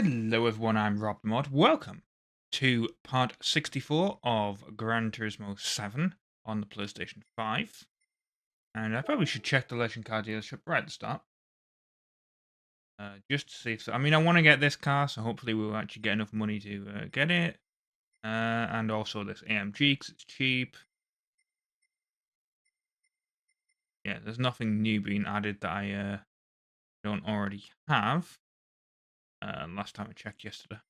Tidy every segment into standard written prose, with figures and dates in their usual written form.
Hello everyone, I'm RobtheMod. Welcome to part 64 of Gran Turismo 7 on the PlayStation 5. And I probably should check the Legend Car dealership right at the start. Just to see if... I want to get this car, so hopefully we'll actually get enough money to get it. And also this AMG, because it's cheap. Yeah, there's nothing new being added that I don't already have. Last time I checked yesterday.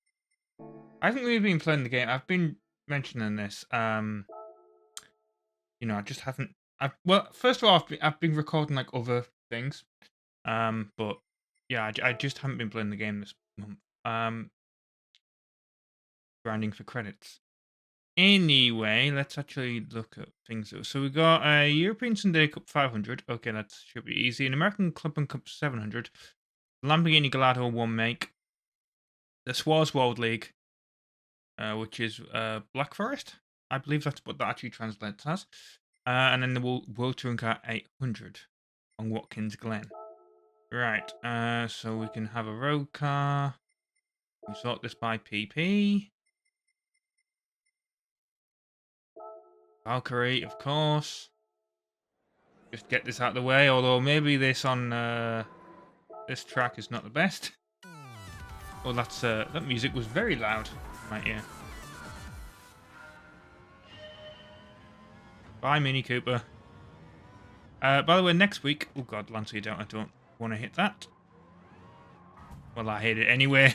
I haven't really been playing the game. I've been mentioning this. I just haven't. Well, first of all, I've been recording like other things. But yeah, I just haven't been playing the game this month. Grinding for credits. Anyway, let's actually look at things. So we got a European Sunday Cup 500. Okay, that should be easy. An American Club and Cup 700. Lamborghini Gallardo 1 make. The Swaz World League. Which is Black Forest. I believe that's what that actually translates as. And then the World Touring Car 800 on Watkins Glen. Right, so we can have a road car. We sort this by PP. Valkyrie, of course. Just get this out of the way, although maybe this on this track is not the best. Oh, that music was very loud in my ear. Bye, Mini Cooper. By the way, next week... Oh, God, Lancer, I don't want to hit that. Well, I hit it anyway.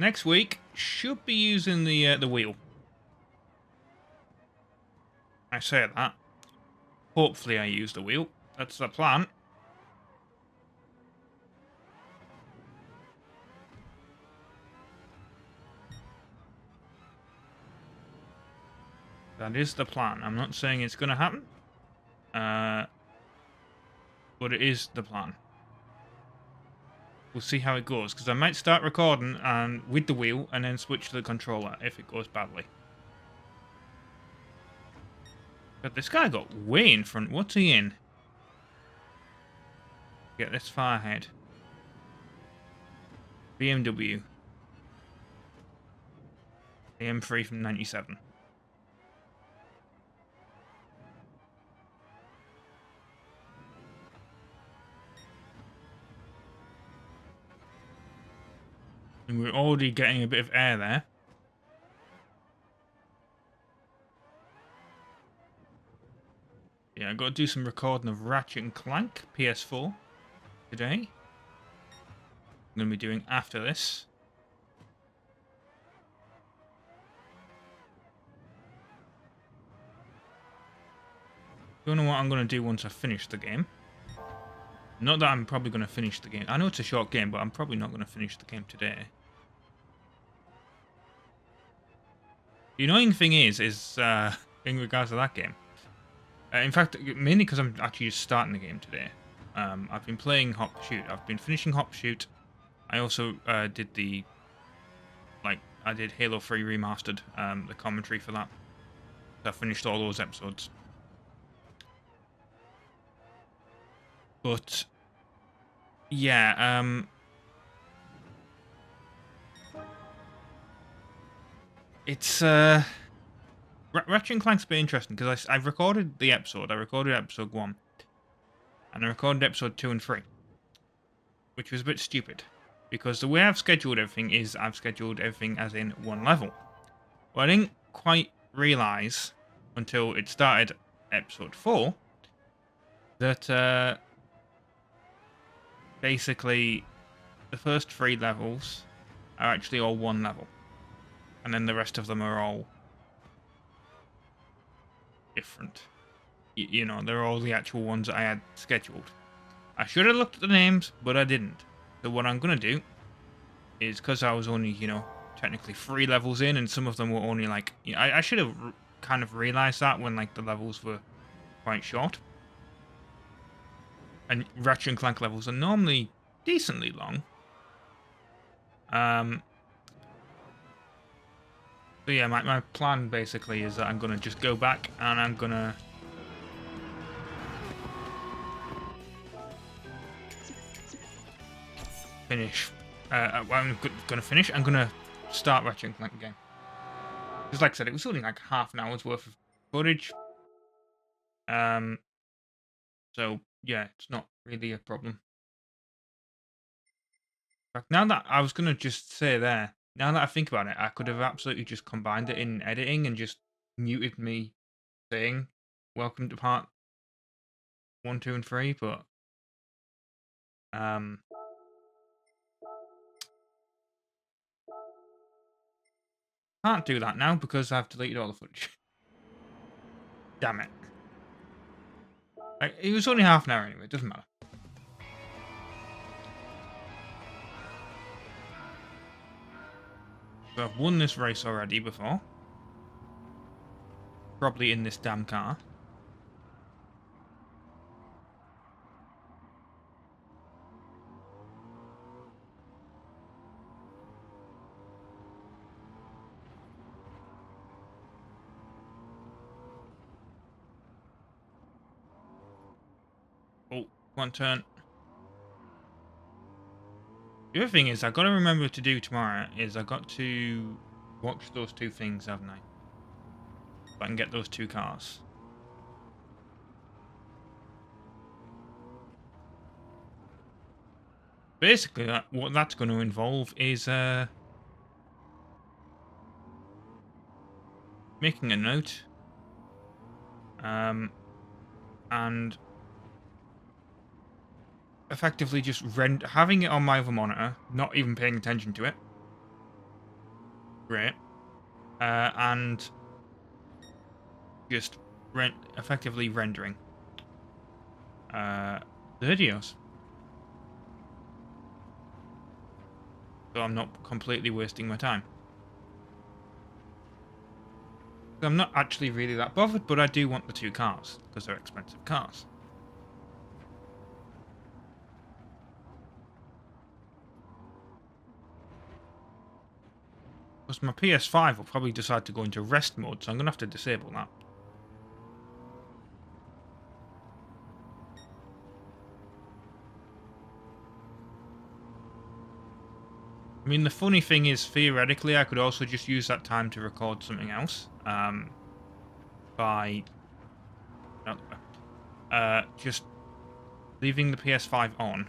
Next week, should be using the wheel. I say that. Hopefully I use the wheel. That's the plan. That is the plan. I'm not saying it's going to happen. But it is the plan. We'll see how it goes. Because I might start recording and with the wheel and then switch to the controller if it goes badly. But this guy got way in front. What's he in? Get this far ahead. BMW. AM3 from 97. And we're already getting a bit of air there. Yeah, I've got to do some recording of Ratchet and Clank PS4 today. I'm going to be doing after this. Don't know what I'm going to do once I finish the game. Not that I'm probably going to finish the game. I know it's a short game, but I'm probably not going to finish the game today. The annoying thing is in regards to that game. In fact, mainly because I'm actually just starting the game today. I've been playing Hot Pursuit. I've been finishing Hot Pursuit. I also did I did Halo 3 Remastered, the commentary for that. So I finished all those episodes. But yeah, it's Ratchet and Clank's a bit interesting because I've recorded the episode. I recorded episode 1, and I recorded episode 2 and 3, which was a bit stupid because the way I've scheduled everything is I've scheduled everything as in one level. Well, I didn't quite realise until it started episode 4 that basically the first 3 levels are actually all one level, and then the rest of them are all different. You know, they're all the actual ones that I had scheduled. I should have looked at the names, but I didn't. So what I'm going to do is, because I was only, technically 3 levels in, and some of them were only like... I should have kind of realised that when the levels were quite short. And Ratchet and Clank levels are normally decently long. So yeah, my plan basically is that I'm going to just go back and I'm going to... finish. I'm going to finish. I'm going to start Ratchet and Clank again. Because like I said, it was only like half an hour's worth of footage. So yeah, it's not really a problem. In fact, now that I was going to just say there, now that I think about it, I could have absolutely just combined it in editing and just muted me saying welcome to part 1, 2, and 3, but can't do that now because I've deleted all the footage. Damn it. Like, it was only half an hour anyway, it doesn't matter. So I've won this race already before. Probably in this damn car. Oh, one turn. The other thing is, I've got to remember to do tomorrow is I've got to watch those 2 things, haven't I? So I can get those 2 cars. Basically, what that's going to involve is making a note, and effectively just having it on my other monitor, not even paying attention to it. Great. And just effectively rendering the videos. So I'm not completely wasting my time. I'm not actually really that bothered, but I do want the 2 cars, because they're expensive cars. Because my PS5 will probably decide to go into rest mode, so I'm going to have to disable that. I mean, the funny thing is, theoretically, I could also just use that time to record something else. By just leaving the PS5 on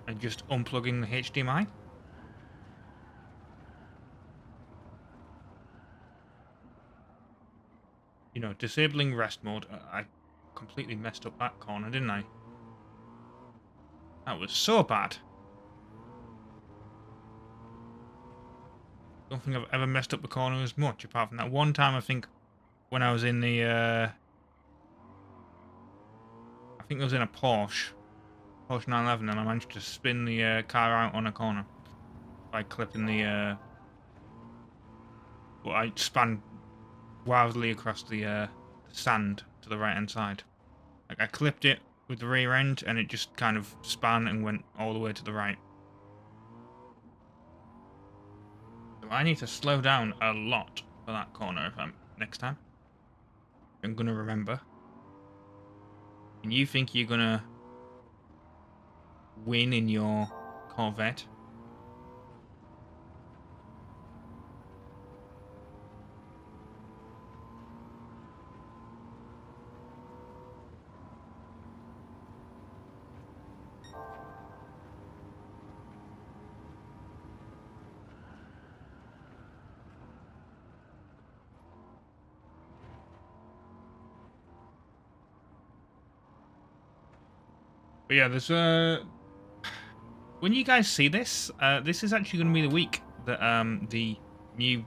and just unplugging the HDMI. You know, disabling rest mode. I completely messed up that corner, didn't I? That was so bad. Don't think I've ever messed up the corner as much, apart from that one time, I think, when I was in the, I think I was in a Porsche 911, and I managed to spin the car out on a corner by clipping the, well, I span wildly across the sand to the right-hand side. Like, I clipped it with the rear end, and it just kind of span and went all the way to the right. So I need to slow down a lot for that corner if I'm next time. I'm gonna remember. And you think you're gonna win in your Corvette? But yeah, there's when you guys see this, this is actually going to be the week that the new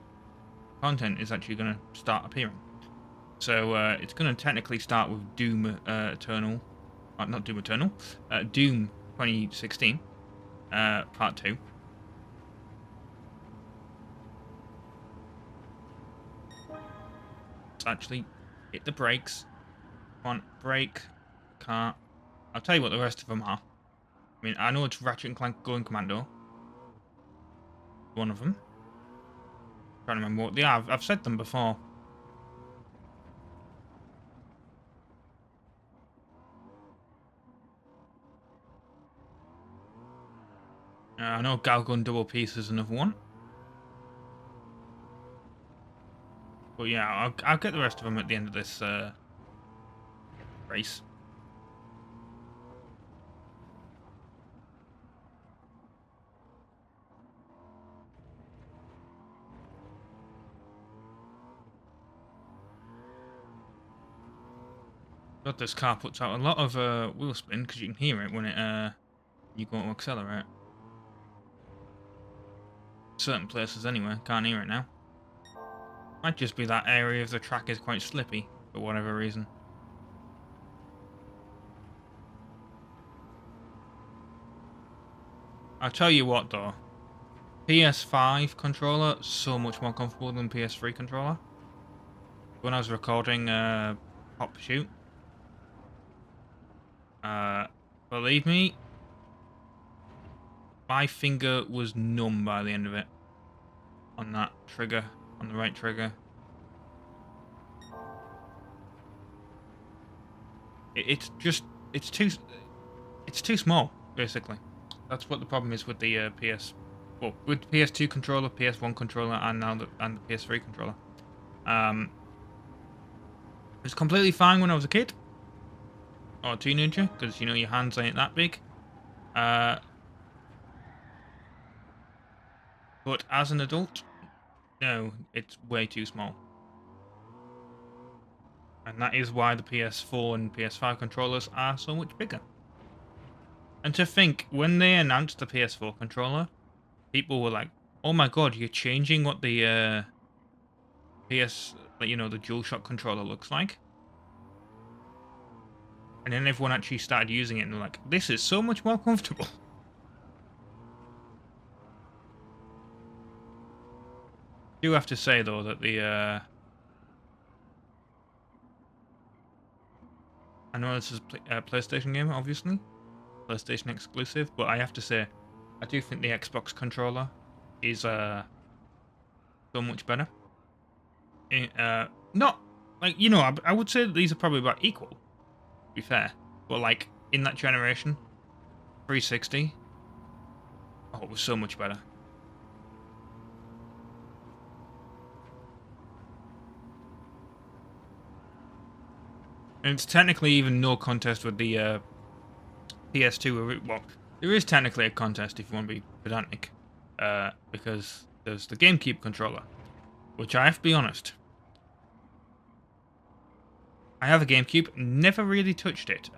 content is actually going to start appearing. So it's going to technically start with Doom Eternal, not Doom Eternal, Doom 2016, Part 2. Let's actually hit the brakes. Come on, brake, car. I'll tell you what the rest of them are. I mean, I know it's Ratchet and Clank Going Commando. One of them. I'm trying to remember what they are. I've said them before. I know Galgun Double Piece is another one. But yeah, I'll get the rest of them at the end of this race. God, this car puts out a lot of wheel spin because you can hear it when you go to accelerate. Certain places anyway, can't hear it now. Might just be that area of the track is quite slippy for whatever reason. I'll tell you what though, PS5 controller so much more comfortable than PS3 controller. When I was recording Hot Pursuit, believe me, my finger was numb by the end of it on that trigger, on the right trigger. It's too small, basically. That's what the problem is with the with PS2 controller, PS1 controller, and now the PS3 controller. It's completely fine when I was a kid or a teenager, because you know your hands ain't that big. But as an adult, no, it's way too small. And that is why the PS4 and PS5 controllers are so much bigger. And to think, when they announced the PS4 controller, people were like, "Oh my god, you're changing what the the DualShock controller looks like." And then everyone actually started using it and they're like, "This is so much more comfortable." I do have to say though that the I know this is a PlayStation game, obviously, PlayStation exclusive, but I have to say, I do think the Xbox controller is so much better. Not like I would say that these are probably about equal, to be fair, but like in that generation, 360, oh, it was so much better. And it's technically even no contest with the PS2. Well, there is technically a contest if you want to be pedantic, because there's the GameCube controller, which I have to be honest, I have a GameCube, never really touched it.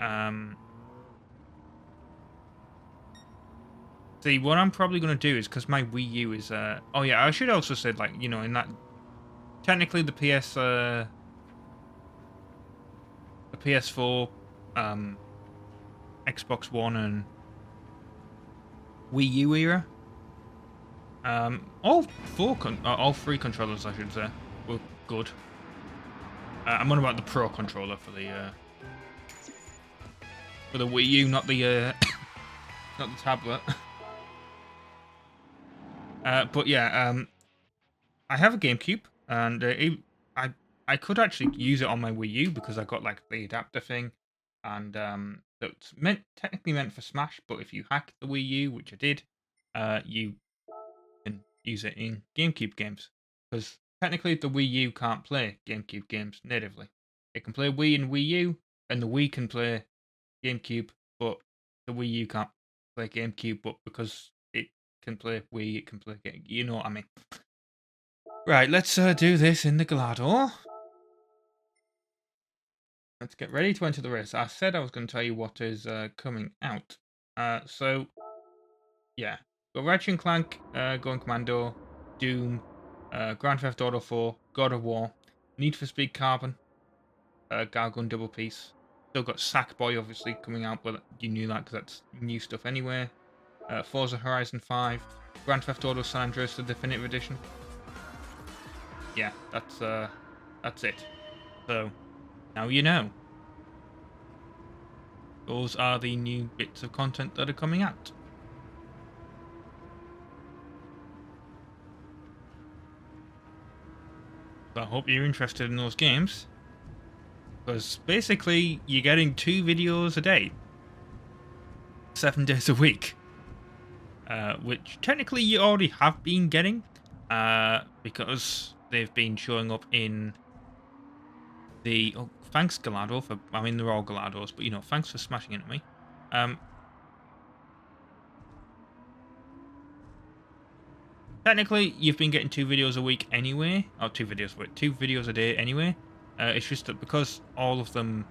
See, what I'm probably going to do is, because my Wii U is, oh yeah, I should also say, like, in that, technically the PS4, Xbox One, and Wii U era, all three controllers, I should say, were good. I'm on about the Pro controller for the Wii U, not the not the tablet. But yeah, I have a GameCube, and I could actually use it on my Wii U because I got like the adapter thing, and that's technically meant for Smash. But if you hack the Wii U, which I did, you can use it in GameCube games, because technically the Wii U can't play GameCube games natively. It can play Wii and Wii U, and the Wii can play GameCube, but the Wii U can't play GameCube. But because it can play Wii, it can play game. You know what I mean? Right, let's do this in the Glado. Let's get ready to enter the race. I said I was going to tell you what is coming out. So, yeah. Got Ratchet and Clank, Going Commando, Doom, Grand Theft Auto 4, God of War, Need for Speed Carbon, Galgun Double Piece. Still got Sackboy, obviously, coming out, but you knew that because that's new stuff anyway. Forza Horizon 5, Grand Theft Auto San Andreas, the Definitive Edition. Yeah, that's it. So, now you know. Those are the new bits of content that are coming out. So I hope you're interested in those games, because basically you're getting 2 videos a day, 7 days a week. which technically you already have been getting, because they've been showing up in the... Oh, thanks, Galado, for... I mean, they're all Galados, but, you know, thanks for smashing into me. Technically, you've been getting 2 videos a week anyway. Or 2 videos a week. 2 videos a day anyway. It's just that because all of them,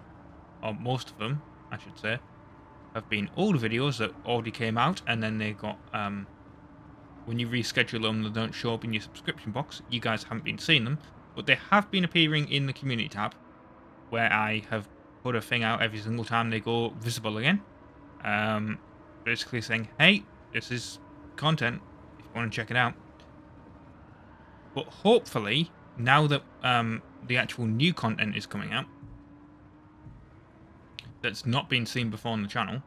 or most of them, I should say, have been old videos that already came out, and then they got... when you reschedule them, they don't show up in your subscription box. You guys haven't been seeing them, but they have been appearing in the community tab, where I have put a thing out every single time they go visible again. Basically saying, hey, this is content, if you want to check it out. But hopefully, now that the actual new content is coming out, that's not been seen before on the channel,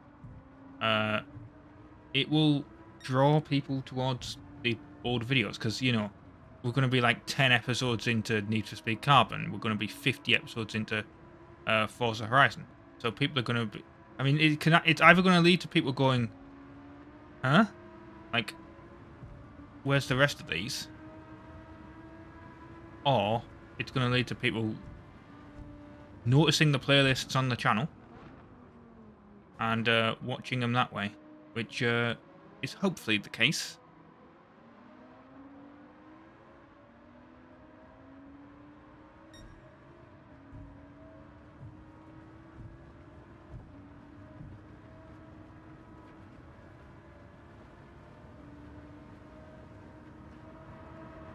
it will draw people towards the old videos, because, you know, we're going to be like 10 episodes into Need for Speed Carbon. We're going to be 50 episodes into Forza Horizon. So people are going to be... I mean, it's either going to lead to people going, huh? Like, where's the rest of these? Or it's going to lead to people noticing the playlists on the channel and watching them that way, which is hopefully the case.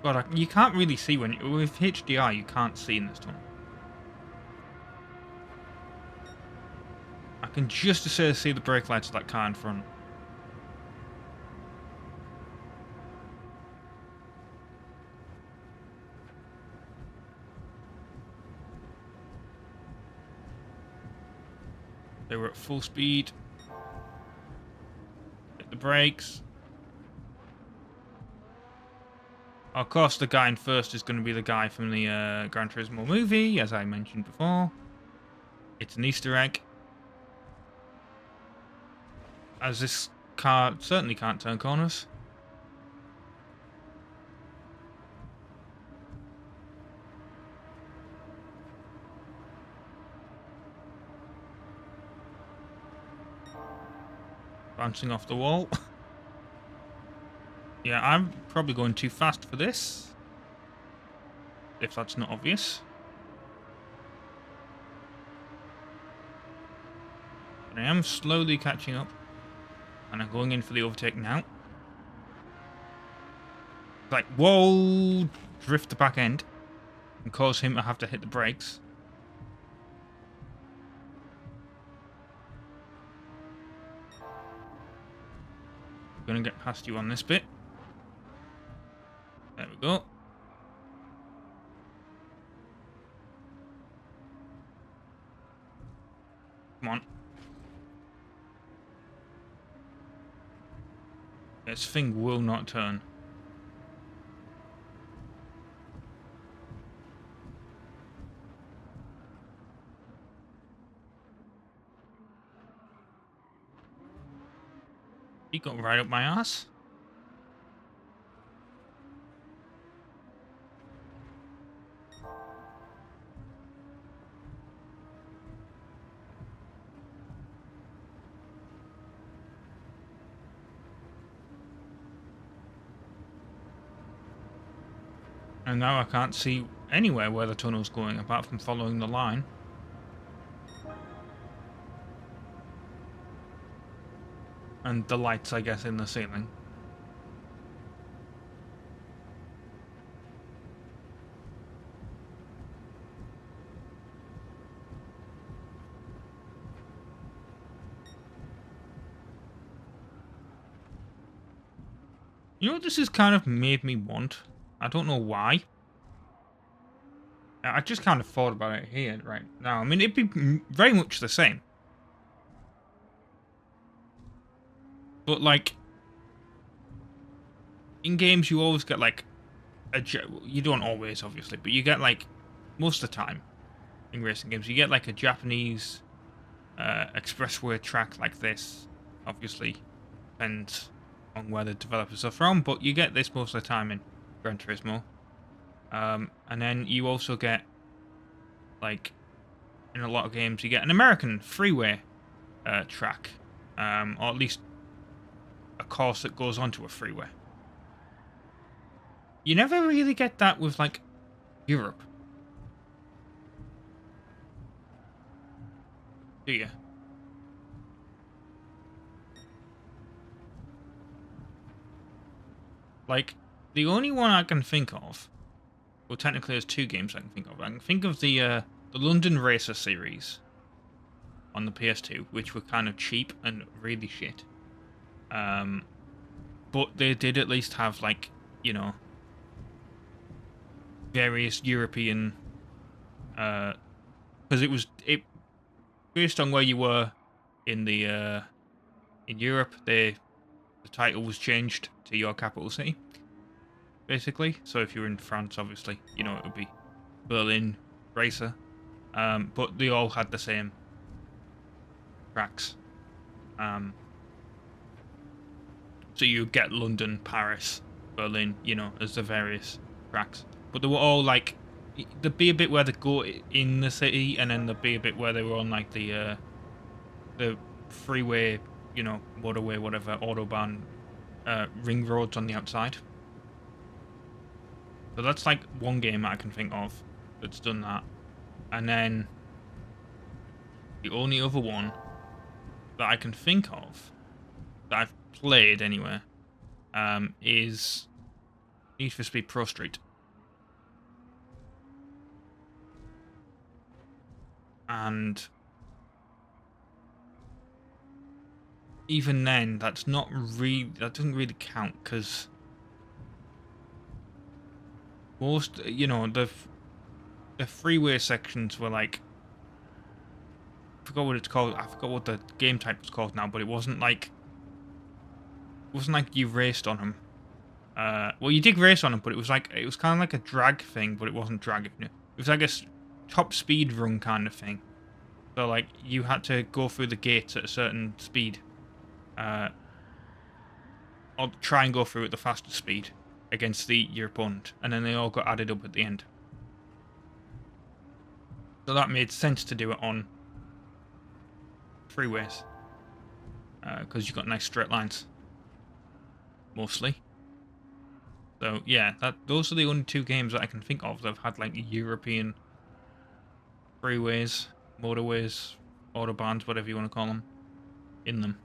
God, you can't really see with HDR. You can't see in this tunnel. I can just see the brake lights of that car in front. They were at full speed. Hit the brakes. Of course, the guy in first is going to be the guy from the Gran Turismo movie, as I mentioned before. It's an Easter egg. As this car certainly can't turn corners. Bouncing off the wall. Yeah, I'm probably going too fast for this. If that's not obvious. But I am slowly catching up. And I'm going in for the overtake now. Like, whoa! Drift the back end. And cause him to have to hit the brakes. I'm going to get past you on this bit. There we go. Come on. This thing will not turn. He got right up my ass. And now I can't see anywhere where the tunnel's going, apart from following the line. And the lights, I guess, in the ceiling. You know what this has kind of made me want? I don't know why. I just kind of thought about it here right now. I mean, it'd be very much the same. But, like, in games you always get, like, you don't always, obviously, but you get, like, most of the time in racing games, you get, like, a Japanese expressway track like this, obviously, and on where the developers are from, but you get this most of the time in Gran Turismo. And then you also get, like, in a lot of games, you get an American freeway track, or at least a course that goes onto a freeway. You never really get that with, like, Europe, do you? Like, the only one I can think of, well, technically there's 2 games I can think of. I can think of the London Racer series on the PS2, which were kind of cheap and really shit. But they did at least have, like, you know, various European, because it based on where you were in the in Europe, the title was changed to your capital city, basically. So if you're in France, obviously, you know, it would be Berlin Racer. But they all had the same tracks. So you get London, Paris, Berlin, you know, as the various tracks. But they were all like, there'd be a bit where they go in the city, and then there'd be a bit where they were on like the freeway, you know, motorway, whatever, autobahn, ring roads on the outside. So that's like one game I can think of that's done that. And then the only other one that I can think of that I've played anyway is Need for Speed Pro Street. And even then, that doesn't really count, because most, you know, the freeway sections were like, I forgot what it's called. I forgot what the game type was called now, but it wasn't like you raced on them. Well, you did race on them, but it was kind of like a drag thing, but it wasn't drag. It was like a top speed run kind of thing. So like you had to go through the gates at a certain speed, or try and go through at the fastest speed against your opponent, and then they all got added up at the end. So that made sense to do it on freeways, because you've got nice straight lines, mostly. So yeah, those are the only 2 games that I can think of that have had like European freeways, motorways, autobahns, whatever you want to call them, in them.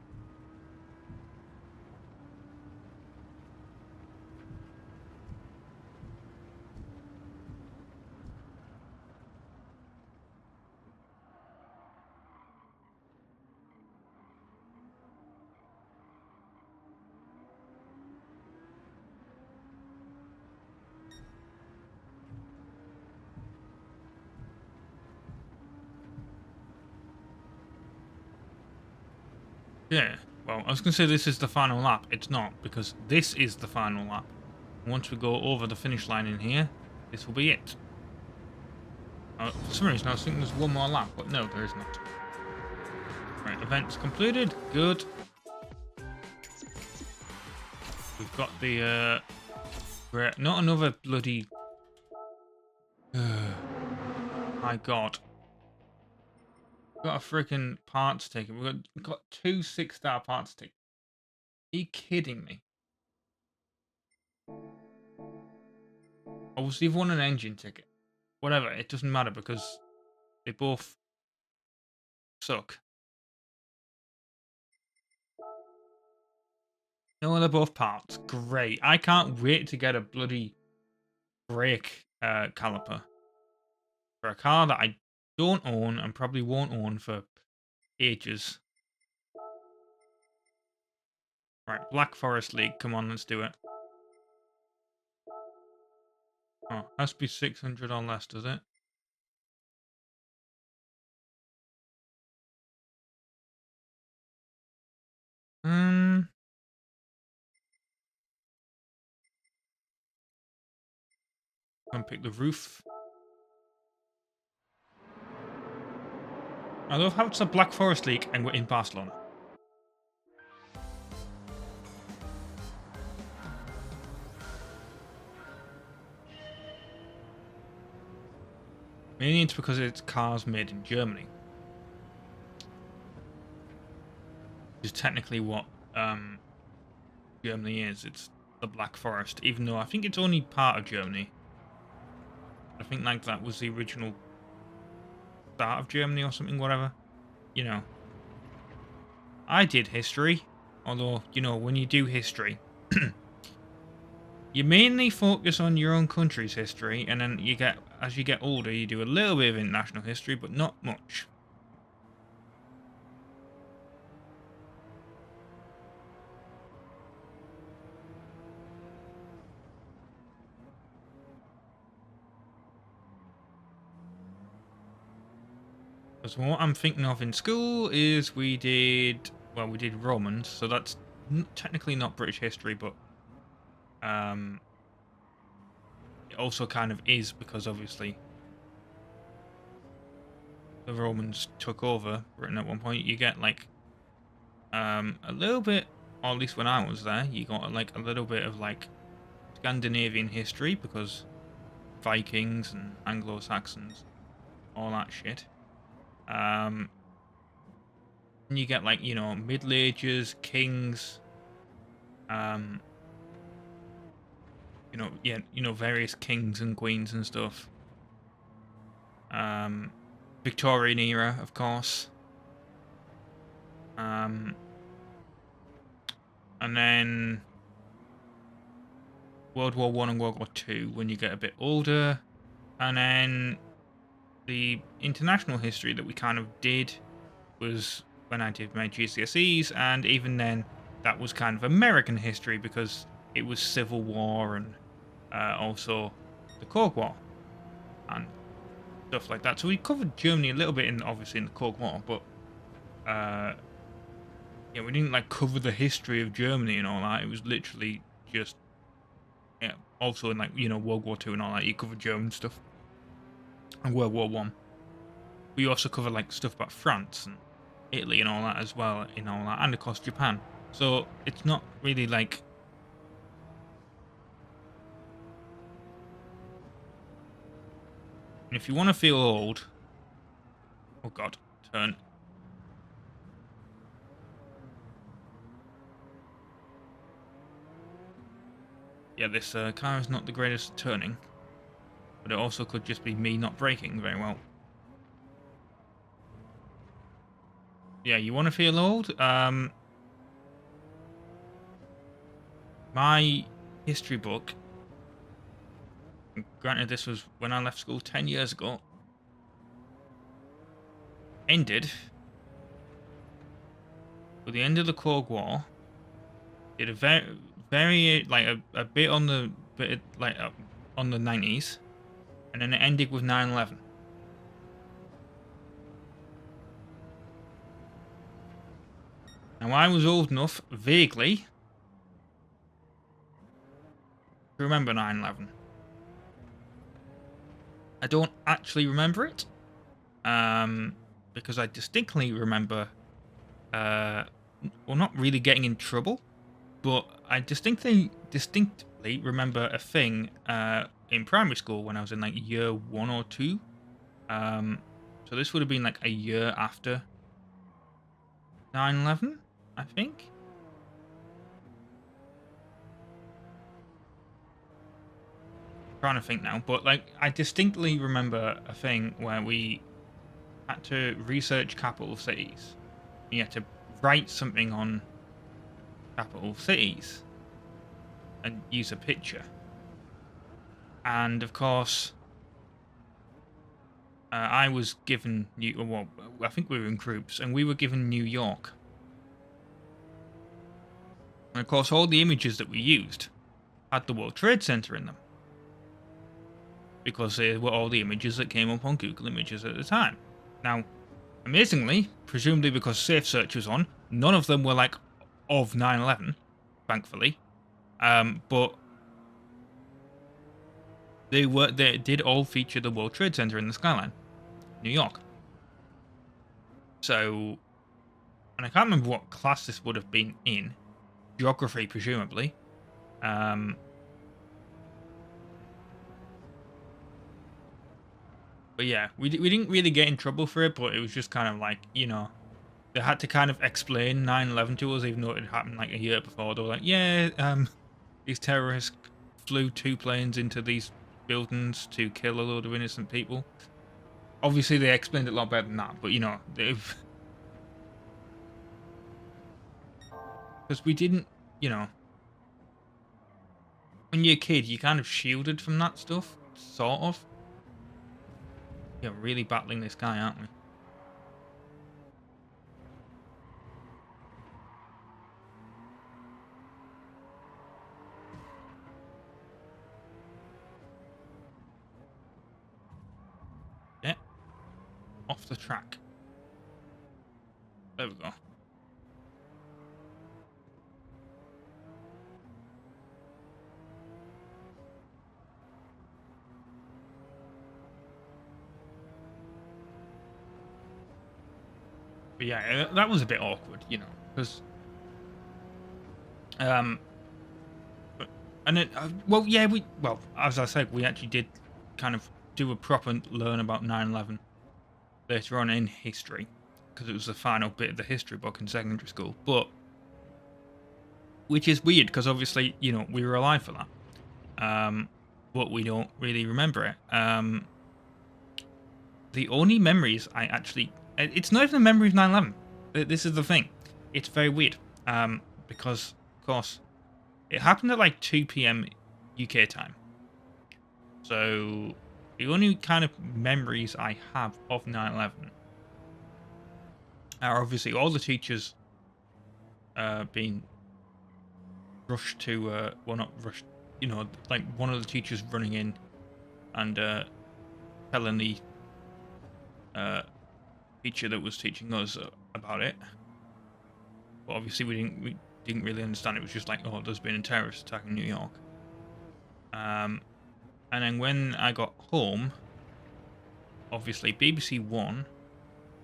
Yeah, well, I was going to say this is the final lap. It's not, because this is the final lap. Once we go over the finish line in here, this will be it. For some reason, I was thinking there's one more lap, but no, there is not. Right, events completed. Good. We've got the, not another bloody... My God. We've got a freaking parts ticket. We've got 2 6-star parts tickets. Are you kidding me? Or was the other one an engine ticket? Whatever, it doesn't matter because they both suck. No, they're both parts. Great. I can't wait to get a bloody brake caliper for a car that I don't own and probably won't own for ages. Right, Black Forest League. Come on, let's do it. Oh, has to be 600 or less, does it? And pick the roof. I love how it's a Black Forest League and we're in Barcelona. Mainly it's because it's cars made in Germany. Which is technically what Germany is. It's the Black Forest, even though I think it's only part of Germany. I think like that was the original start of Germany or something, whatever. You know. I did history. Although, you know, when you do history, you mainly focus on your own country's history, and then you get, as you get older, you do a little bit of international history, but not much. Because what I'm thinking of in school is we did Romans, so that's technically not British history, but it also kind of is, because obviously the Romans took over Britain at one point. You get like a little bit, or at least when I was there, you got like a little bit of like Scandinavian history, because Vikings and Anglo-Saxons, all that shit. And you get like, you know, Middle Ages, kings, you know, yeah, you know, various kings and queens and stuff. Victorian era, of course. And then World War One and World War Two when you get a bit older. And then the international history that we kind of did was when I did my GCSEs, and even then, that was kind of American history because it was Civil War and also the Cold War and stuff like that. So we covered Germany a little bit obviously in the Cold War, but yeah, we didn't like cover the history of Germany and all that. It was literally just, yeah. Also in like, you know, World War Two and all that, you covered German stuff, and World War One. We also covered like stuff about France and Italy and all that as well, in all that, and of course Japan. So it's not really like, if you want to feel old, oh god, turn. Yeah, this car is not the greatest at turning, but it also could just be me not braking very well. Yeah, you want to feel old? My history book, granted this was when I left school 10 years ago, ended with the end of the Cold War. Did a very like a bit on the on the 90s, and then it ended with 9/11. Now I was old enough, vaguely, to remember 9/11. I don't actually remember it, because I distinctly remember, well, not really getting in trouble, but I distinctly remember a thing in primary school when I was in like year 1 or 2. So this would have been like a year after 9/11, I think. Trying to think now, but like I distinctly remember a thing where we had to research capital cities. You had to write something on capital cities and use a picture. And of course, I was given well, I think we were in groups, and we were given New York. And of course, all the images that we used had the World Trade Center in them, because they were all the images that came up on Google Images at the time. Now, amazingly, presumably because Safe Search was on, none of them were like of 9/11, thankfully. But they did all feature the World Trade Center in the skyline, New York. So, and I can't remember what class this would have been in, geography presumably. But yeah, we didn't really get in trouble for it, but it was just kind of like, you know, they had to kind of explain 9/11 to us, even though it had happened like a year before. They were like, yeah, these terrorists flew 2 planes into these buildings to kill a load of innocent people. Obviously, they explained it a lot better than that, but you know, they've because we didn't, you know, when you're a kid, you're kind of shielded from that stuff, sort of. Yeah, really battling this guy, aren't we? Yeah, off the track. There we go. But yeah, that was a bit awkward, you know, because um, and it, well, yeah, well, as I said, we actually did kind of do a proper learn about 9/11 later on in history, because it was the final bit of the history book in secondary school. But which is weird, because obviously, you know, we were alive for that, but we don't really remember it. The only memories I actually, it's not even a memory of 9/11. This is the thing. It's very weird, because of course it happened at like 2 p.m. UK time. So the only kind of memories I have of 9/11 are obviously all the teachers being rushed to, well, not rushed, you know, like one of the teachers running in and telling the uh, teacher that was teaching us about it. But obviously we didn't really understand. It was just like, oh, there's been a terrorist attack in New York. And then when I got home, obviously BBC One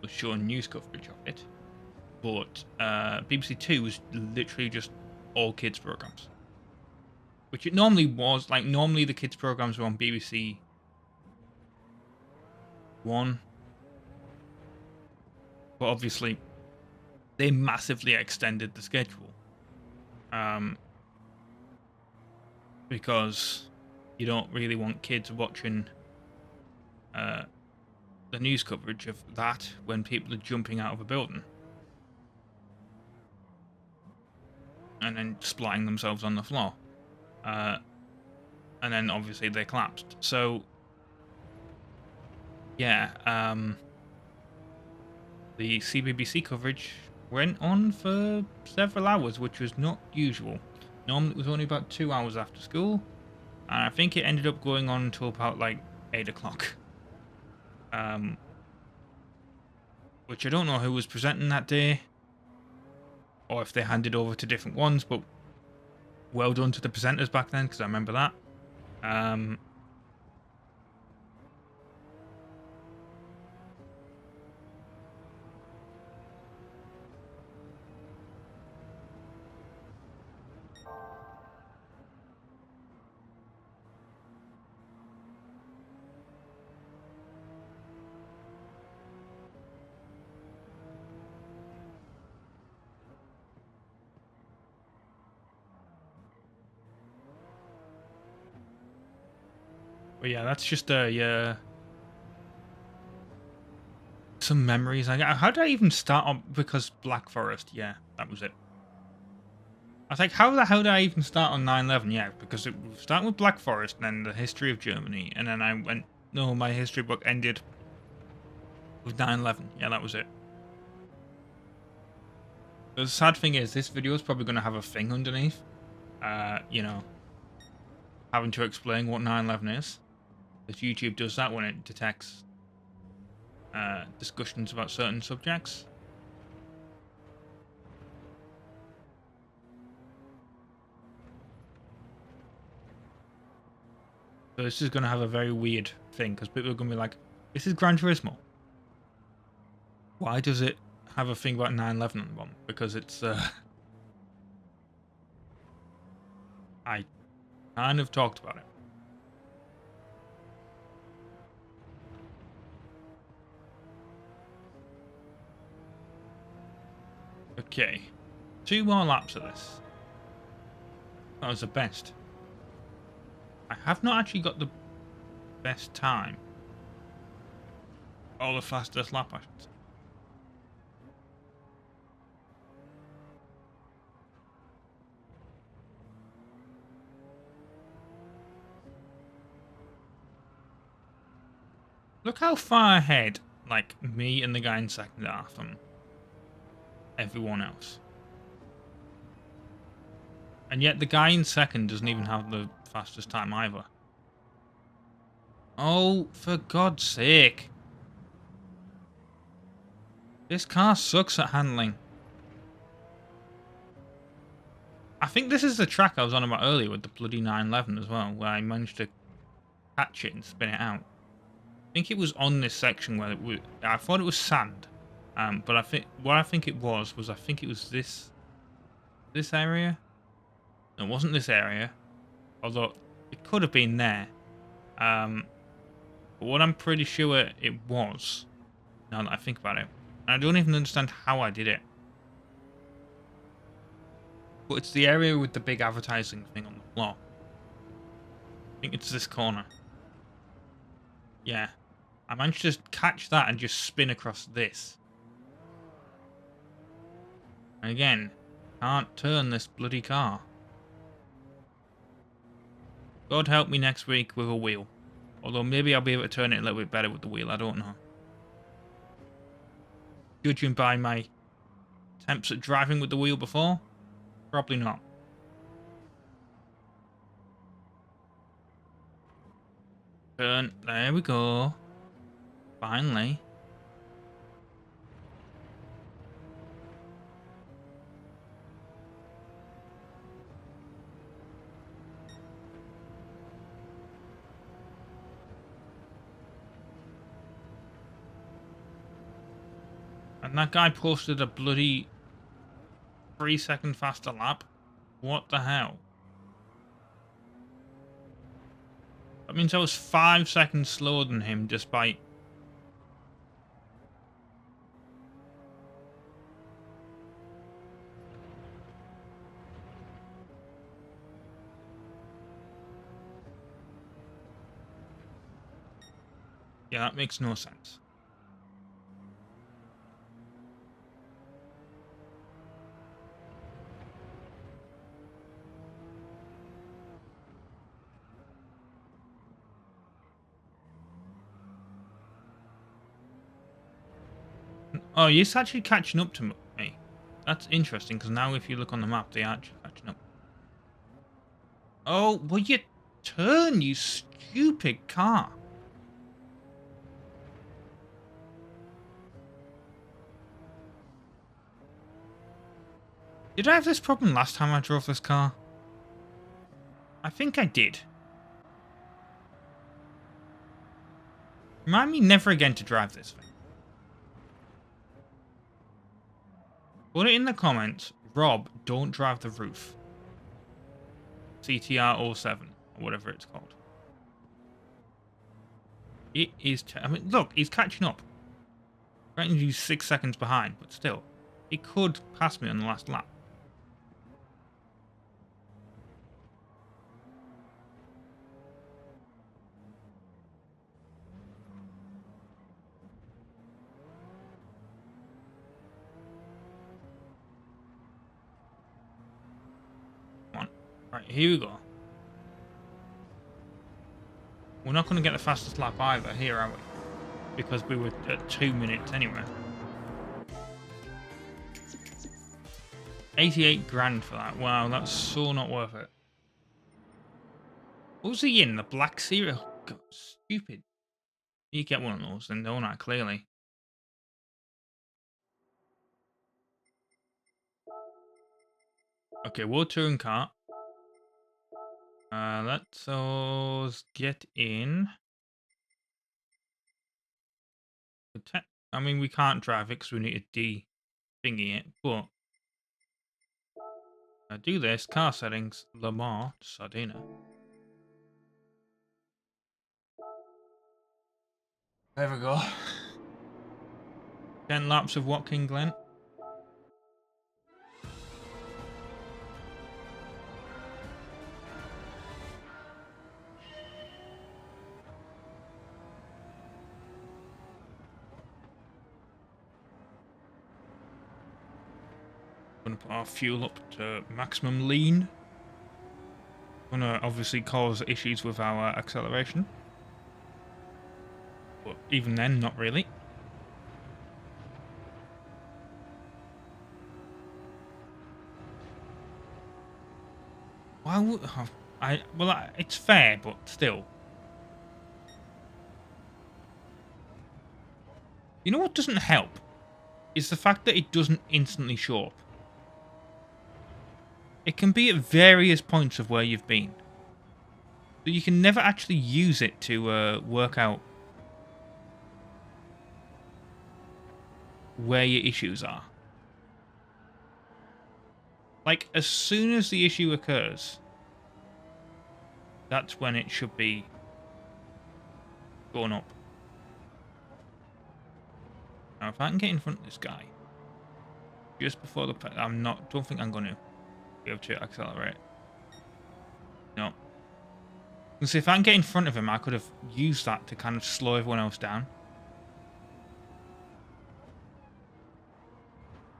was showing news coverage of it, but BBC Two was literally just all kids programs, which it normally was. Like normally the kids programs were on BBC One, but obviously they massively extended the schedule, because you don't really want kids watching the news coverage of that when people are jumping out of a building and then splatting themselves on the floor. And then obviously they collapsed. So yeah, the CBBC coverage went on for several hours, which was not usual. Normally it was only about 2 hours after school, and I think it ended up going on until about like 8 o'clock. Which I don't know who was presenting that day, or if they handed over to different ones, but well done to the presenters back then, because I remember that. But yeah, that's just some memories. How did I even start on? Because Black Forest, yeah, that was it. I was like, how the hell did I even start on 9/11? Yeah, because it was starting with Black Forest, and then the history of Germany, and then I went, no, my history book ended with 9/11. Yeah, that was it. The sad thing is, this video is probably going to have a thing underneath, you know, having to explain what 9/11 is. Because YouTube does that when it detects discussions about certain subjects. So this is going to have a very weird thing, because people are going to be like, this is Gran Turismo. Why does it have a thing about 9/11 on the bottom? Because it's, I kind of talked about it. Okay. 2 more laps of this. That was the best. I have not actually got the best time. Or the fastest lap, I should say. Look how far ahead, like, me and the guy in second are from everyone else. And yet the guy in second doesn't even have the fastest time either. Oh, for God's sake. This car sucks at handling. I think this is the track I was on about earlier with the bloody 911 as well, where I managed to catch it and spin it out. I think it was on this section where I thought it was sand. But I think what I think it was I think it was this area. No, it wasn't this area. Although it could have been there. But what I'm pretty sure it was, now that I think about it, and I don't even understand how I did it. But it's the area with the big advertising thing on the floor. I think it's this corner. Yeah. I managed to catch that and just spin across this. And again, can't turn this bloody car. God help me next week with a wheel. Although maybe I'll be able to turn it a little bit better with the wheel, I don't know. Judging by my attempts at driving with the wheel before, probably not. Turn, there we go. Finally. And that guy posted a bloody 3-second faster lap. What the hell? That means I was 5 seconds slower than him despite... Yeah, that makes no sense. Oh, he's actually catching up to me. That's interesting, because now if you look on the map, they are actually catching up. Oh, will you turn, you stupid car? Did I have this problem last time I drove this car? I think I did. Remind me never again to drive this thing. Put it in the comments, Rob, don't drive the roof. CTR 07, or whatever it's called. It is... I mean, look, he's catching up. Right, he's 6 seconds behind, but still. He could pass me on the last lap. Come on. Right, here we go. We're not going to get the fastest lap either here, are we? Because we were at 2 minutes anyway. 88 grand for that. Wow, that's so not worth it. What was he in? The Black Series? Oh, God, stupid. You get one of those, then don't I? Clearly. Okay, World Touring Car. Let's us get in. I mean, we can't drive it because we need to de-thingy it, but do this. Car settings. Le Mans, Sardinia. There we go. 10 laps of Watkin Glen. going to put our fuel up to maximum lean. Going to obviously cause issues with our acceleration. But even then, not really. Why would it's fair, but still. You know what doesn't help? Is the fact that it doesn't instantly show up. It can be at various points of where you've been. So you can never actually use it to work out where your issues are. Like, as soon as the issue occurs, that's when it should be going up. Now, if I can get in front of this guy just before the, don't think I'm going to be able to accelerate. No. And so if I can get in front of him, I could have used that to kind of slow everyone else down.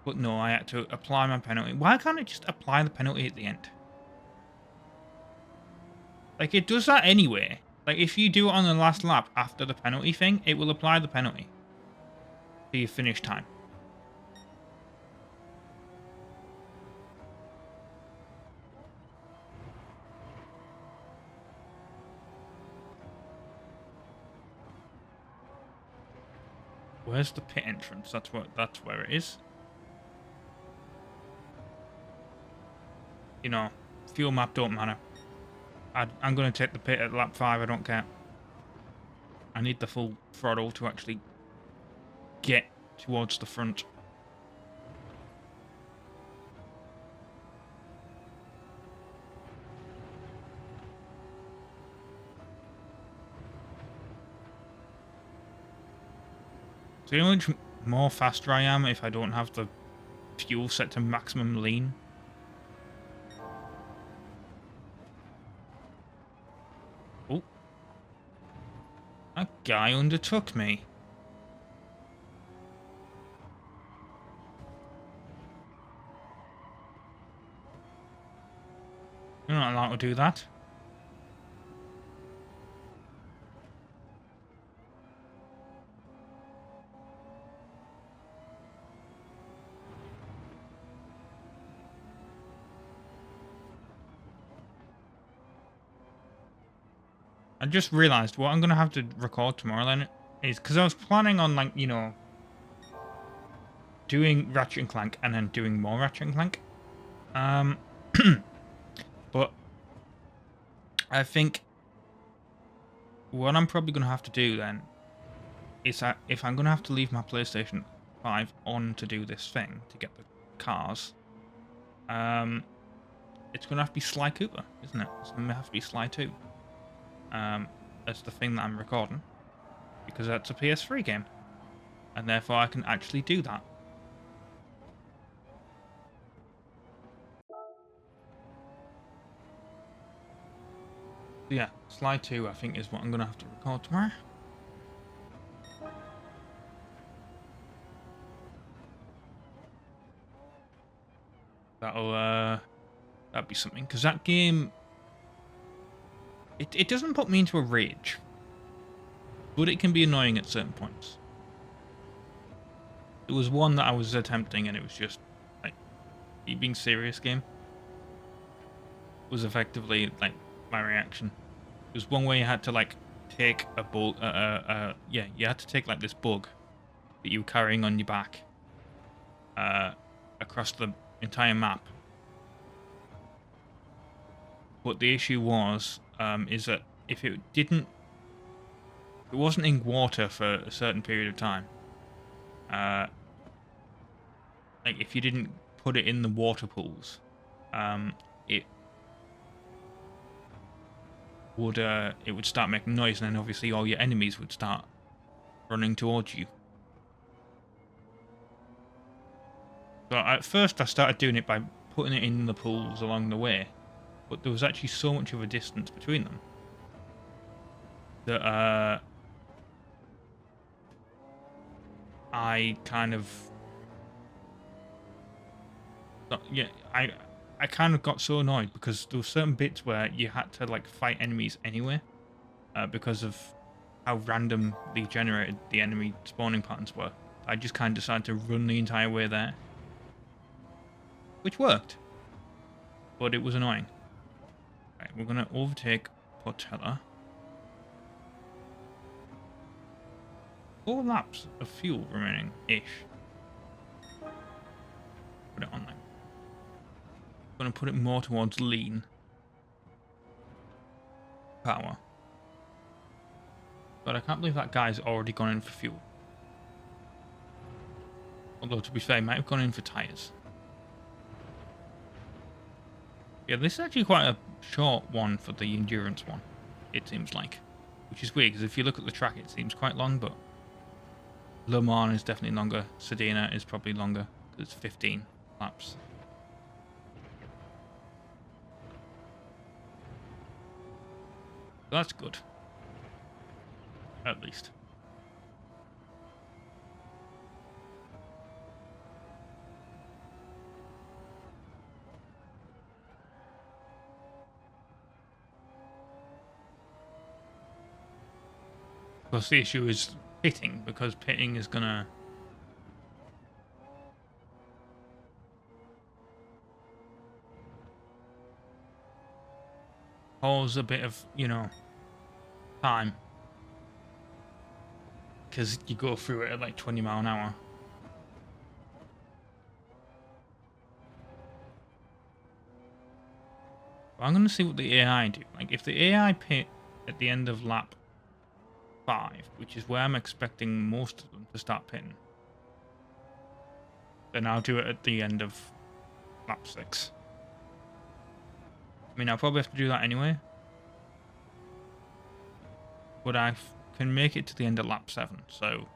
But no, I had to apply my penalty. Why can't it just apply the penalty at the end? Like, it does that anyway. Like, if you do it on the last lap after the penalty thing, it will apply the penalty to your finish time. Where's the pit entrance? That's where it is. You know, fuel map don't matter. I'm going to take the pit at lap 5, I don't care. I need the full throttle to actually get towards the front. So you know how much more faster I am if I don't have the fuel set to maximum lean? Oh. That guy undertook me. You're not allowed to do that. I just realised what I'm going to have to record tomorrow then is, because I was planning on, like, you know, doing Ratchet and Clank and then doing more Ratchet and Clank. But I think what I'm probably going to have to do then is that if I'm going to have to leave my PlayStation 5 on to do this thing, to get the cars, it's going to have to be Sly Cooper, isn't it? It's going to have to be Sly 2. That's the thing that I'm recording, because that's a PS3 game, and therefore I can actually do that. Yeah, Sly 2 I think is what I'm going to have to record tomorrow. That'll be something, because that game, it doesn't put me into a rage, but it can be annoying at certain points. There was one that I was attempting and it was just like, are you being serious, game? Was effectively like my reaction. There's one where you had to like take a bug, you had to take like this bug that you were carrying on your back across the entire map. But the issue was, is that if it wasn't in water for a certain period of time, like if you didn't put it in the water pools, it would start making noise, and then obviously all your enemies would start running towards you. So at first I started doing it by putting it in the pools along the way, but there was actually so much of a distance between them that I kind of So, yeah, I kind of got so annoyed because there were certain bits where you had to like fight enemies anyway, because of how randomly generated the enemy spawning patterns were. I just kind of decided to run the entire way there, which worked, but it was annoying. Right, we're gonna overtake Portella. 4 laps of fuel remaining-ish. Put it on then. Gonna put it more towards lean power. But I can't believe that guy's already gone in for fuel. Although, to be fair, he might have gone in for tyres. Yeah, this is actually quite a short one for the endurance one, it seems like. Which is weird, because if you look at the track, it seems quite long, but Le Mans is definitely longer. Sedena is probably longer, because it's 15 laps. So that's good. At least. Of course, the issue is pitting, because pitting is gonna cause a bit of, time. Because you go through it at like 20 mile an hour. But I'm going to see what the AI do. Like, if the AI pit at the end of lap 5, which is where I'm expecting most of them to start pitting, then I'll do it at the end of lap 6. I mean, I'll probably have to do that anyway. But I can make it to the end of lap 7, so...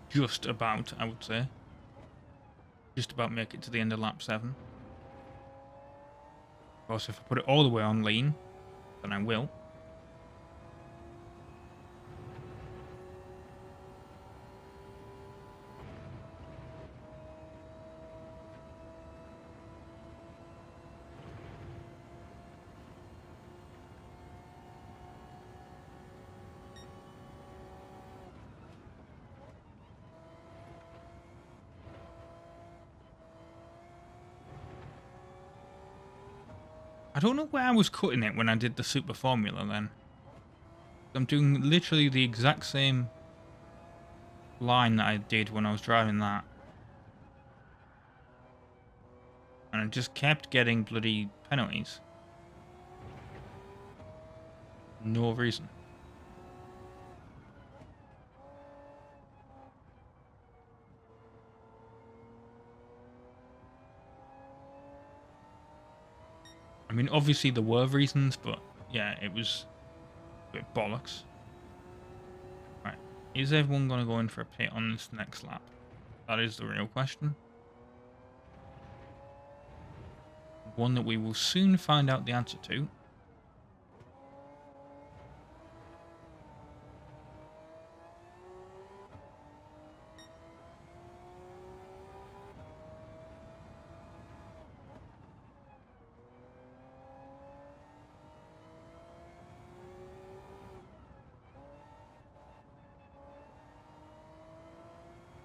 just about, I would say. Just about make it to the end of lap 7. Of course, if I put it all the way on lean, then I will. I don't know where I was cutting it when I did the super formula then. I'm doing literally the exact same line that I did when I was driving that. And I just kept getting bloody penalties. No reason. I mean, obviously there were reasons, but yeah, it was a bit bollocks. Right, is everyone going to go in for a pit on this next lap? That is the real question. One that we will soon find out the answer to.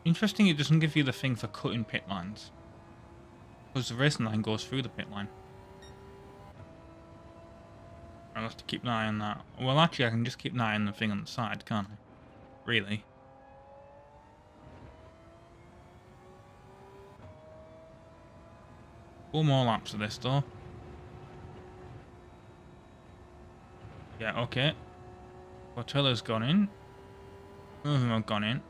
Interesting, it doesn't give you the thing for cutting pit lines. Because the racing line goes through the pit line. I'll have to keep an eye on that. Well, actually, I can just keep an eye on the thing on the side, can't I? Really? Four more laps of this, though. Yeah, okay. Portella's gone in. Both of them have gone in.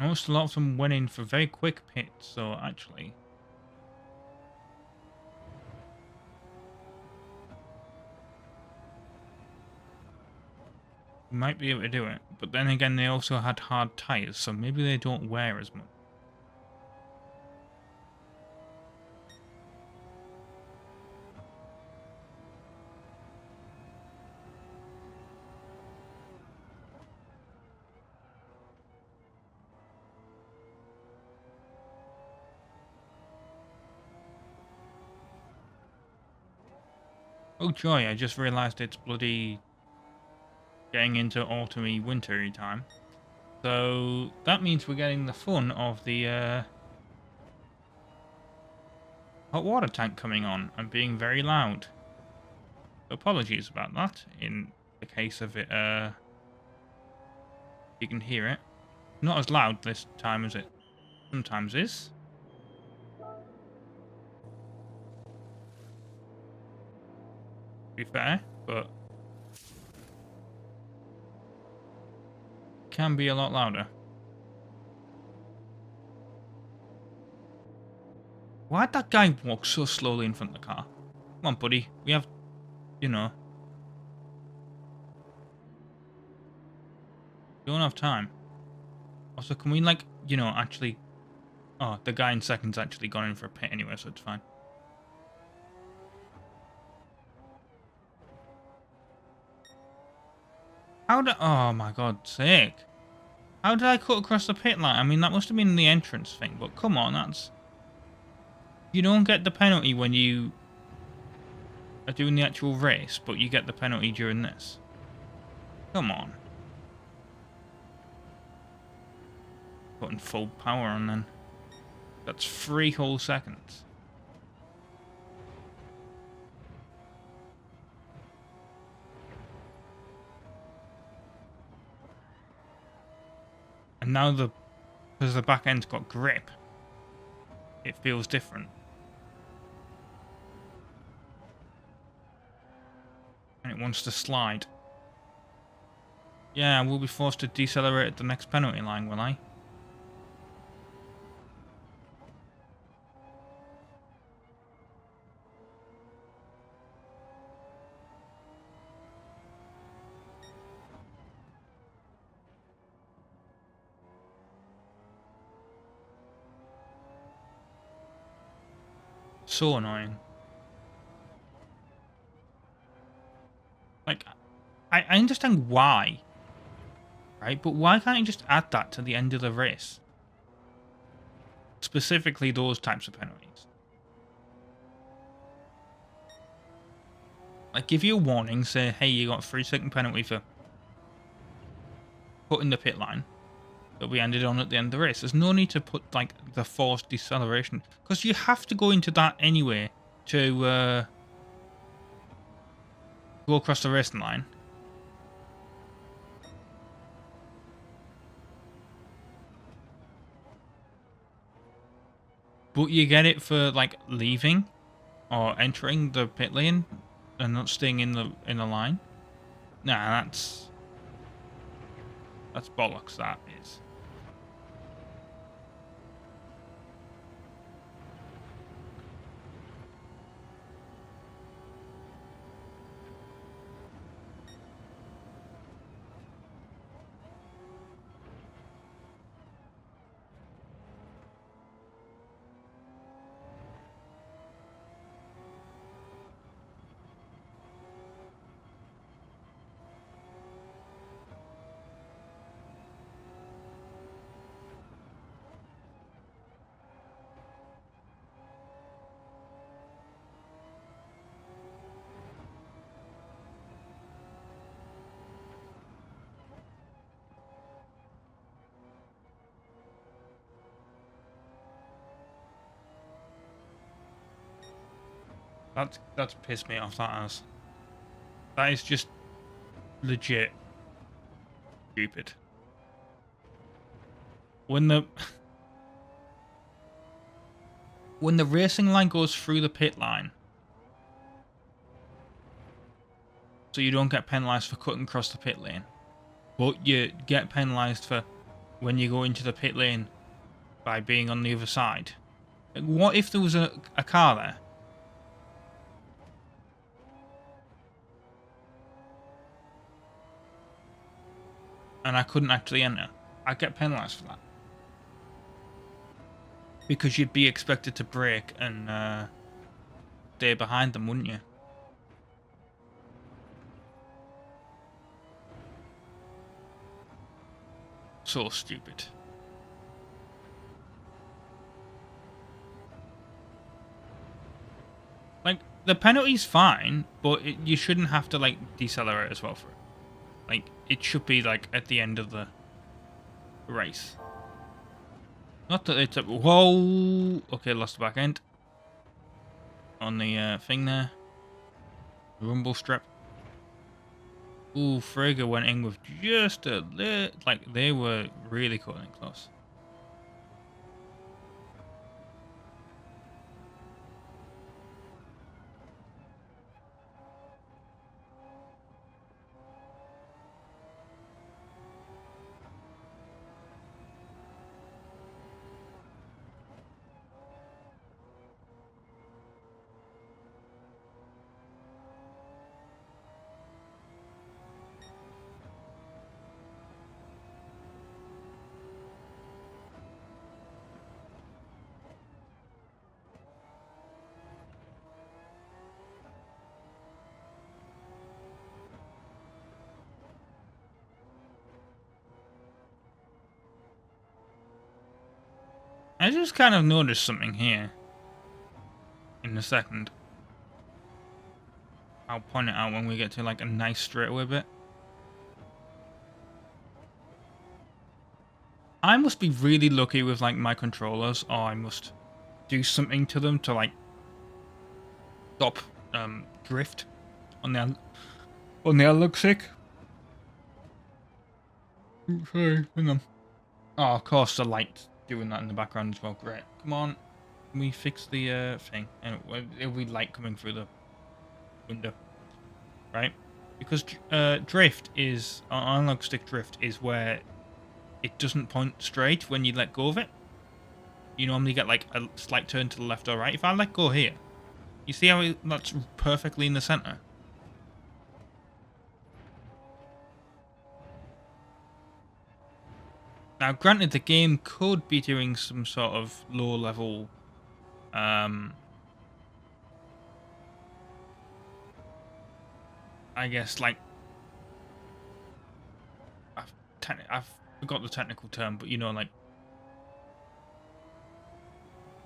Almost a lot of them went in for very quick pits, so actually. We might be able to do it. But then again, they also had hard tyres, so maybe they don't wear as much. Oh joy, I just realised it's bloody getting into autumny, wintry time. So that means we're getting the fun of the hot water tank coming on and being very loud. Apologies about that in the case of it, you can hear it. Not as loud this time as it sometimes is. To be fair, but can be a lot louder. Why'd that guy walk so slowly in front of the car? Come on, buddy. We have, you know. We don't have time. Also, can we, like, you know, actually... Oh, the guy in second's actually gone in for a pit anyway, so it's fine. How did... Oh, my God's sake. How did I cut across the pit line? I mean, that must have been the entrance thing, but come on, that's... You don't get the penalty when you are doing the actual race, but you get the penalty during this. Come on. Putting full power on then. That's 3 whole seconds. And now because the back end's got grip, it feels different. And it wants to slide. Yeah, we'll be forced to decelerate at the next penalty line, will I? So annoying. Like, I understand why, right? But why can't you just add that to the end of the race? Specifically those types of penalties. Like, give you a warning, say, hey, you got a 3-second penalty for putting the pit line that we ended on at the end of the race. There's no need to put, like, the forced deceleration. Because you have to go into that anyway to go across the racing line. But you get it for, like, leaving or entering the pit lane and not staying in the line. Nah, that's bollocks, that is. That's pissed me off, that has. That is just legit stupid. When the racing line goes through the pit line, so you don't get penalised for cutting across the pit lane, but you get penalised for when you go into the pit lane by being on the other side. Like, what if there was a car there? And I couldn't actually enter. I'd get penalised for that. Because you'd be expected to brake and stay behind them, wouldn't you? So stupid. Like, the penalty's fine, but you shouldn't have to, like, decelerate as well for it. Like, it should be, like, at the end of the race. Not that it's a... Whoa! Okay, lost the back end. On the thing there. Rumble strip. Ooh, Frege went in with just a little... Like, they were really cutting close. I just kind of noticed something here. In a second. I'll point it out when we get to, like, a nice straightaway bit. I must be really lucky with, like, my controllers, or I must do something to them to, like, stop drift on the analog stick. Sorry, hang on. Oh, of course, the light's doing that in the background as well. Great. Come on. Can we fix the thing? And it'll be light coming through the window. Right? Because drift is... Analog stick drift is where it doesn't point straight when you let go of it. You normally get, like, a slight turn to the left or right. If I let go here, you see how that's perfectly in the center? Now, granted, the game could be doing some sort of low-level, I guess, like, I've forgot the technical term, but, you know, like,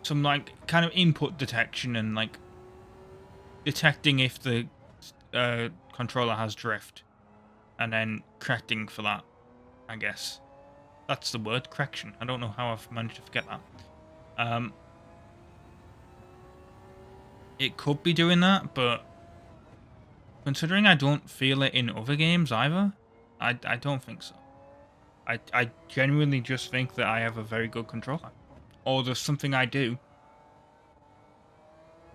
some, like, kind of input detection and, like, detecting if the controller has drift, and then correcting for that, I guess. That's the word, correction. I don't know how I've managed to forget that. It could be doing that, but considering I don't feel it in other games either, I don't think so. I genuinely just think that I have a very good controller. Or there's something I do.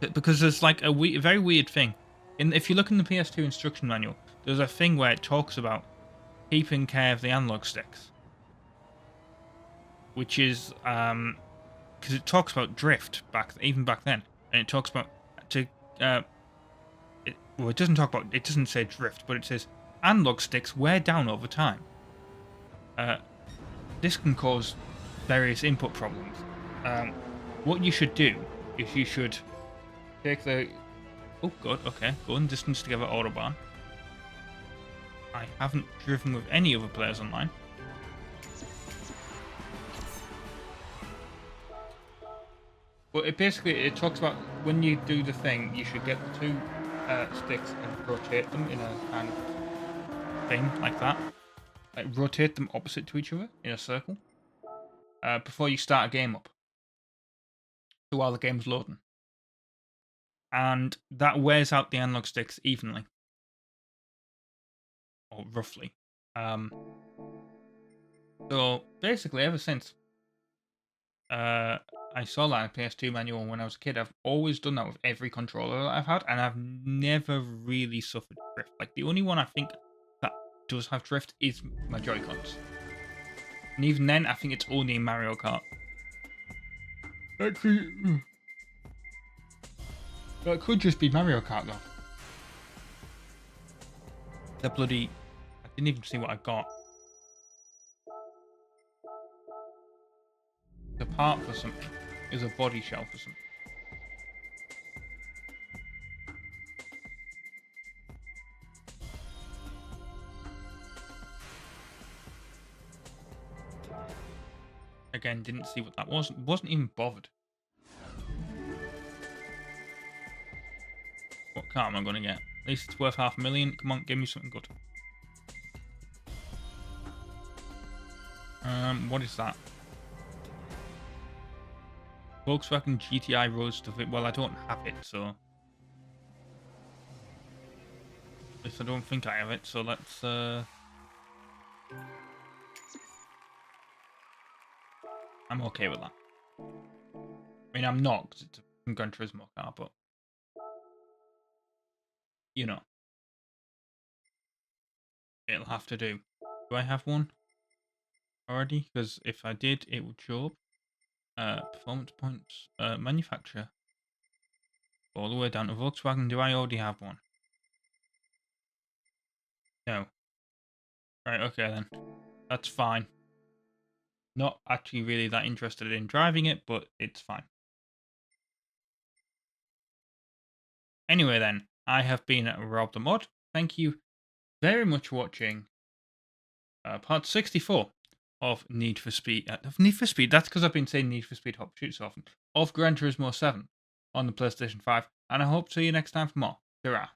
Because there's, like, a very weird thing. If you look in the PS2 instruction manual, there's a thing where it talks about keeping care of the analog sticks. Which is, because it talks about drift even back then, and it talks about it doesn't talk about, it doesn't say drift, but it says analog sticks wear down over time. This can cause various input problems. What you should do is you should take the, oh god, okay, go in distance together autobahn. I haven't driven with any other players online. But it talks about when you do the thing, you should get the two sticks and rotate them in a kind of thing like that. Like, rotate them opposite to each other in a circle before you start a game up. So while the game's loading. And that wears out the analog sticks evenly. Or roughly. So basically, ever since I saw that in the PS2 manual when I was a kid, I've always done that with every controller that I've had, and I've never really suffered drift. Like, the only one I think that does have drift is my Joy-Cons. And even then, I think it's only in Mario Kart. That could just be Mario Kart, though. The bloody... I didn't even see what I got. The part for something. Is a body shell for something. Again, didn't see what that was. Wasn't even bothered. What car am I going to get? At least it's worth $500,000. Come on, give me something good. What is that? Volkswagen GTI Roadster. Well, I don't have it, so... At least I don't think I have it, so let's... I'm okay with that. I mean, I'm not, because it's a Gran Turismo car, but... You know. It'll have to do. Do I have one already? Because if I did, it would show up. Performance points. Manufacturer. All the way down to Volkswagen. Do I already have one? No. Right, okay then. That's fine. Not actually really that interested in driving it, but it's fine. Anyway then, I have been RobtheMod. Thank you very much for watching part 64 of Need for Speed. That's because I've been saying Need for Speed Hot Pursuit so often. Of Gran Turismo 7 on the PlayStation 5. And I hope to see you next time for more. Hurrah.